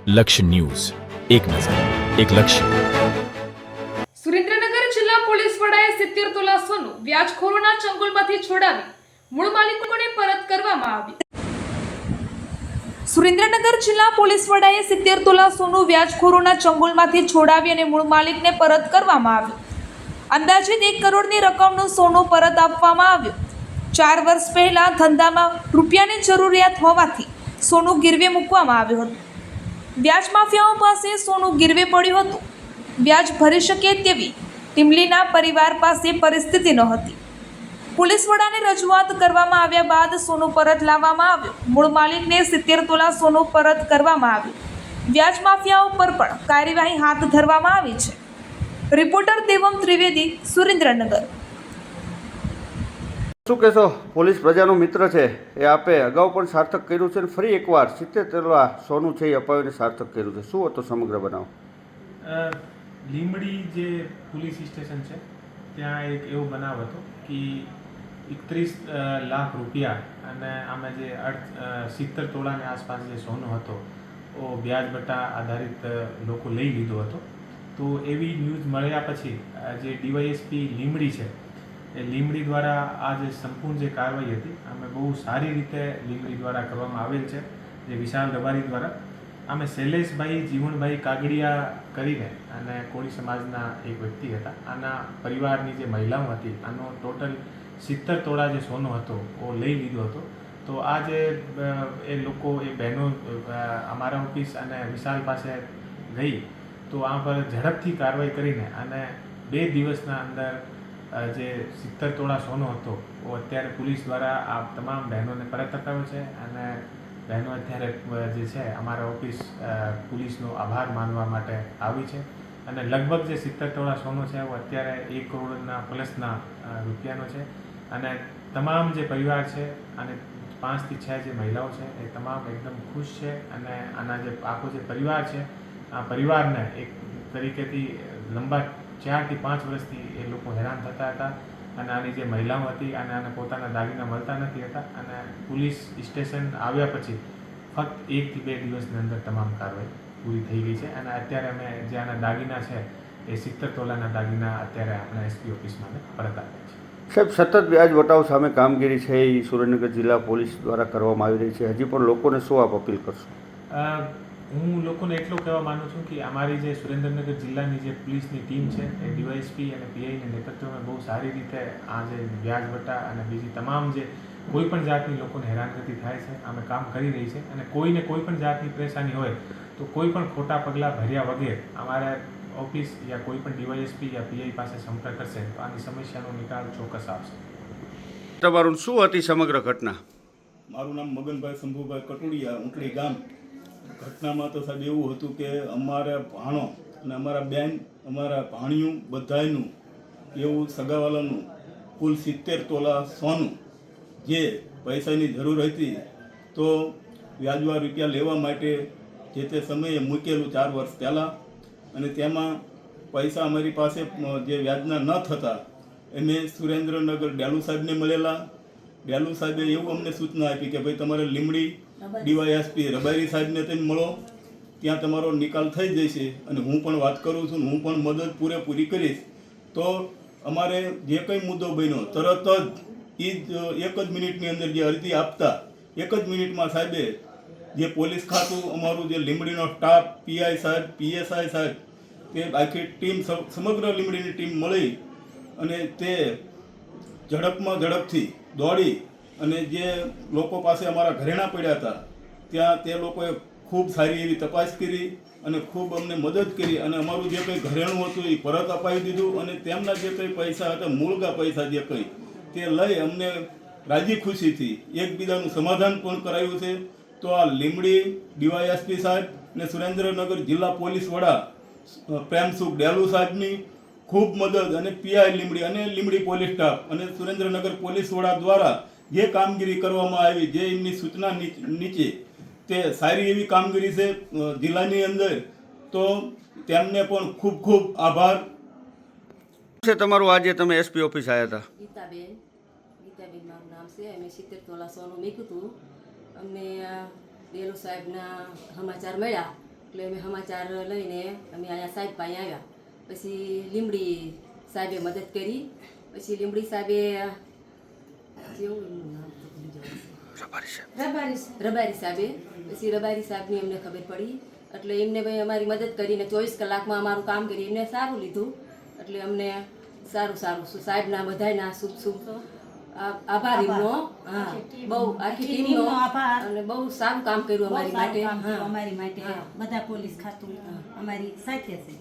લક્ષ્ય ન્યૂઝ, એક નજર, એક લક્ષ્ય. સુરેન્દ્રનગર જિલ્લા પોલીસ વડાએ 70 તોલા સોનું વ્યાજખોરોના ચંગુલમાંથી છોડાવી મૂળ માલિકોને પરત કરવામાં આવ્યું. સુરેન્દ્રનગર જિલ્લા પોલીસ વડાએ 70 તોલા સોનું વ્યાજખોરોના ચંગુલમાંથી છોડાવી અને મૂળ માલિકને પરત કરવામાં આવ્યું. અંદાજિત 1 કરોડની રકમનું સોનું પરત આપવામાં આવ્યું. 4 વર્ષ પહેલા ધંધામાં રૂપિયાની જરૂરિયાત હોવાથી સોનું ગીરવે મૂકવામાં આવ્યું હતું. વ્યાજ માફિયાઓ પાસે સોનું ગીરવે પડ્યું હતું. વ્યાજ ભરી શકે તેવી ટીમલીના પરિવાર પાસે પરિસ્થિતિ નહોતી. પોલીસ વડાને રજૂઆત કરવામાં આવ્યા બાદ સોનું પરત લાવવામાં આવ્યું. મૂળ માલિકને 70 તોલા સોનું પરત કરવામાં આવ્યું. વ્યાજ માફિયાઓ પર પણ કાર્યવાહી હાથ ધરવામાં આવી છે. રિપોર્ટર દેવમ ત્રિવેદી, સુરેન્દ્રનગર. શું કહેશો? પોલીસ પ્રજાનો મિત્ર છે, એ આપે અગાઉ પણ સાર્થક કર્યું છે અને ફરી એકવાર 70 તોલા સોનું છે એ અપાવીને સાર્થક કર્યું છે. શું હતો સમગ્ર બનાવ? લીંબડી જે પોલીસ સ્ટેશન છે ત્યાં એક એવો બનાવ હતો કે 31 લાખ રૂપિયા અને આમાં જે 70 તોલાની આસપાસ જે સોનું હતો એ વ્યાજ બટા આધારિત લોકો લઈ લીધો હતો. તો એવી ન્યૂઝ મળ્યા પછી જે ડીવાયએસપી લીંબડી છે એ લીંબડી દ્વારા આ જે સંપૂર્ણ જે કાર્યવાહી હતી અમે બહુ સારી રીતે લીંબડી દ્વારા કરવામાં આવેલ છે. જે વિશાલ રબારી દ્વારા અમે શૈલેષભાઈ જીવણભાઈ કાગડિયા કરીને અને કોળી સમાજના એક વ્યક્તિ હતા. આના પરિવારની જે મહિલાઓ હતી આનો ટોટલ 70 તોલા જે સોનો હતો એ લઈ લીધો હતો. તો આ જે એ લોકો એ બહેનો અમારા ઓફિસ અને વિશાલ પાસે ગઈ તો આ પર ઝડપથી કાર્યવાહી કરીને અને 2 દિવસના અંદર જે 70 તોલા સોનો હતો એ અત્યારે પોલીસ દ્વારા આ તમામ બહેનોને પરત અપાવ્યો છે. અને બહેનો અત્યારે જે છે અમારા ઓફિસ પોલીસનો આભાર માનવા માટે આવી છે. અને લગભગ જે 70 તોલા સોનો છે એ અત્યારે 1 કરોડના પ્લસના રૂપિયાનો છે. અને તમામ જે પરિવાર છે અને 5 થી 6 જે મહિલાઓ છે એ તમામ એકદમ ખુશ છે. અને આના જે આખો જે પરિવાર છે આ પરિવારને એક તરીકેથી લંબા 4 થી 5 વર્ષથી એ લોકો હેરાન થતા હતા. અને આની જે મહિલાઓ હતી અને આને પોતાના દાગીના મળતા નથી હતા. અને પોલીસ સ્ટેશન આવ્યા પછી ફક્ત 1 થી 2 દિવસની અંદર તમામ કાર્યવાહી પૂરી થઈ ગઈ છે. અને અત્યારે અમે જે આના દાગીના છે એ 70 તોલાના દાગીના અત્યારે આપણા એસપી ઓફિસમાં પરત આપ્યા છે. સાહેબ, સતત વ્યાજ વટાવ સામે કામગીરી છે એ સુરેન્દ્રનગર જિલ્લા પોલીસ દ્વારા કરવામાં આવી રહી છે. હજી પણ લોકોને શું આપ અપીલ કરશો? હું લોકોને એટલું કહેવા માનું છું કે અમારી જે સુરેન્દ્રનગર જિલ્લાની જે પોલીસની ટીમ છે એ ડીવાયએસપી અને પીઆઈના નેતૃત્વમાં બહુ સારી રીતે આ જે વ્યાજ વટા અને બીજી તમામ જે કોઈ પણ જાતની લોકોને હેરાનગતિ થાય છે અમે કામ કરી રહી છે. અને કોઈને કોઈ પણ જાતની પરેશાની હોય તો કોઈ પણ ખોટા પગલાં ભર્યા વગર અમારા ઓફિસ યા કોઈ પણ ડીવાયએસપી યા પીઆઈ પાસે સંપર્ક કરશે તો આની સમસ્યાનો નિકાલ ચોક્કસ આવશે. તમારું શું હતી સમગ્ર ઘટના? મારું નામ મગનભાઈ શંભુભાઈ કટોડિયા, ઊંટડી ગામ. ઘટનામાં તો સાહેબ એવું હતું કે અમારા ભાણો અને અમારા બેન, અમારા ભાણિયું બધાયનું એવું સગાવાલાનું કુલ 70 તોલા સોનું જે પૈસાની જરૂર હતી તો વ્યાજવા રૂપિયા લેવા માટે જે તે સમયે મૂકેલું 4 વર્ષ પહેલાં. અને તેમાં પૈસા અમારી પાસે જે વ્યાજના ન થતા અમે સુરેન્દ્રનગર ડેલુ સાહેબને મળેલા. ડેલુ સાહેબે એવું અમને સૂચના આપી કે ભાઈ તમારે લીંબડી ડીવાયએસપી રબારી સાહેબને તમે મળો, ત્યાં તમારો નિકાલ થઈ જશે. અને હું પણ વાત કરું છું, હું પણ મદદ પૂરેપૂરી કરીશ. તો અમારે જે કંઈ મુદ્દો બન્યો તરત જ એક જ મિનિટની અંદર જે અરજી આપતા 1 જ મિનિટમાં સાહેબે જે પોલીસ ખાતું અમારું જે લીંબડીનો સ્ટાફ, પીઆઈ સાહેબ, પીએસઆઈ સાહેબ, તે આખી ટીમ સમગ્ર લીંબડીની ટીમ મળી અને તે ઝડપથી દોડી અને જે લોકો પાસે અમારા ઘરેણાં પડ્યા હતા ત્યાં તે લોકોએ ખૂબ સારી એવી તપાસ કરી અને ખૂબ અમને મદદ કરી. અને અમારું જે કંઈ ઘરેણું હતું એ પરત અપાવી દીધું. અને તેમના જે કંઈ પૈસા હતા, મૂળગા પૈસા જે કંઈ, તે લઈ અમને રાજી ખુશીથી એકબીજાનું સમાધાન પણ કરાયું છે. તો આ લીંબડી ડીવાયએસપી સાહેબ અને સુરેન્દ્રનગર જિલ્લા પોલીસ વડા પ્રેમસુખ ડેલુ સાહેબની ખૂબ મદદ અને પીઆઈ લીંબડી અને લીંબડી પોલીસ સ્ટાફ અને સુરેન્દ્રનગર પોલીસ વડા દ્વારા જે કામગીરી કરવામાં આવી, જે એમની સૂચના નીચે તે સારી એવી કામગીરી છે જિલ્લાની અંદર. તો તેમને પણ ખૂબ ખૂબ આભાર છે. તમારું આજે તમે એસપી ઓફિસ આવ્યા હતા? ગીતાબેન મારું નામ છે. અમે 70 તોલા સોનું મૂક્યું હતું. અમને ડેલુ સાહેબના સમાચાર મળ્યા એટલે અમે સમાચાર લઈને અમે અહીંયા સાહેબ પાસે આવ્યા. પછી લીમડી સાહેબે મદદ કરી. પછી લીમડી સાહેબે જેવું એમનું નામ તો ભૂલી જવાય છે. રબારી સાહેબે પછી રબારી સાહેબની અમને ખબર પડી એટલે એમને ભાઈ અમારી મદદ કરીને 24 કલાકમાં અમારું કામ કરી એમને સારું લીધું. એટલે અમને સારું સાહેબના બધાયના શુભ આભાર એમનો. હા, બહુ આખી ટીમનો અને બહુ સારું કામ કર્યું અમારી માટે. અમારી માટે બધા પોલીસ ખાતું અમારી સાથે છે.